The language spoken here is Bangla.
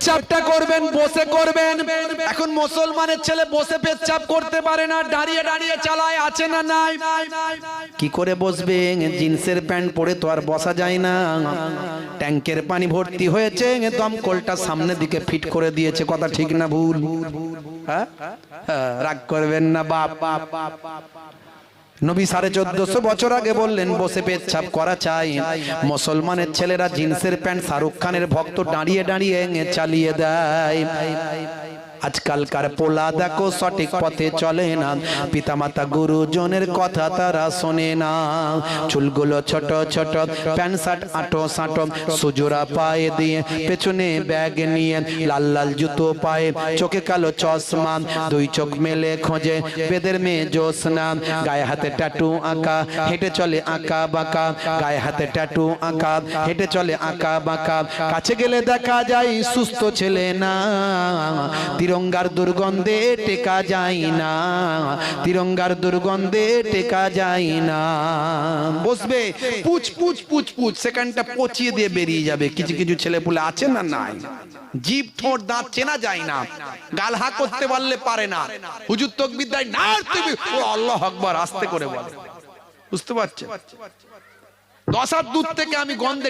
পেচ্ছাপটা করবেন বসে করবেন। এখন মুসলমানের ছেলে বসে পেচ্ছাপ করতে পারে না, দাঁড়িয়ে দাঁড়িয়ে চালায়, আছে না নাই? কি করে বসবে? জিন্সের প্যান্ট পরে তো আর বসা যায় না। ট্যাঙ্কের পানি ভর্তি হয়েছে, দমকলটা সামনের দিকে ফিট করে দিয়েছে। কথা ঠিক না ভুল? হ্যাঁ, রাগ করবেন না বাপ। নবী 1450 বছর আগে বললেন বসে পেচ্ছাপ করা চাই। মুসলমানের ছেলেরা জিন্সের প্যান্ট শাহরুখ খানের ভক্ত দাঁড়িয়ে দাঁড়িয়ে চালিয়ে দেয়। আজকালকার পোলা দেখো সঠিক পথে চলে না, পিতামাতা গুরুজনের কথা তারা শোনে না। চুলগুলো ছোট ছোট, প্যান্ট শার্ট আটো সাঁটো, সুজোরা পায়ে দিয়ে, পেছনে ব্যাগ নিয়ে, লাল লাল জুতো পায়ে, চোখে কালো চশমা, দুই চোখ মেলে খোঁজে বেদের মেয়ে জোসনা, গায়ে হাতে ট্যাটু আঁকা, হেঁটে চলে আঁকা বাঁকা, গায়ে হাতে ট্যাটু আঁকা, হেঁটে চলে আঁকা বাঁকা। কাছে গেলে দেখা যায় সুস্থ ছেলে না, তিরঙ্গার দুর্গন্ধে টেকা যায় না, তিরঙ্গার দুর্গন্ধে টেকা যায় না। বসবে পুচ পুচ পুচ পুচ, সেখানটা পচিয়ে দিয়ে বেরিয়ে যাবে। কিছু কিছু ছেলে পুলে আছে না নাই, জিভ ঠোঁট দাঁত চেনা যায় না, গাল হা করতে পারলে পারে না, হুজুর তাকবীর দেয় না, ও আল্লাহ আকবার আস্তে করে বলে। বুঝতে পারছেন? 10 হাত দূর থেকে আমি গন্ধে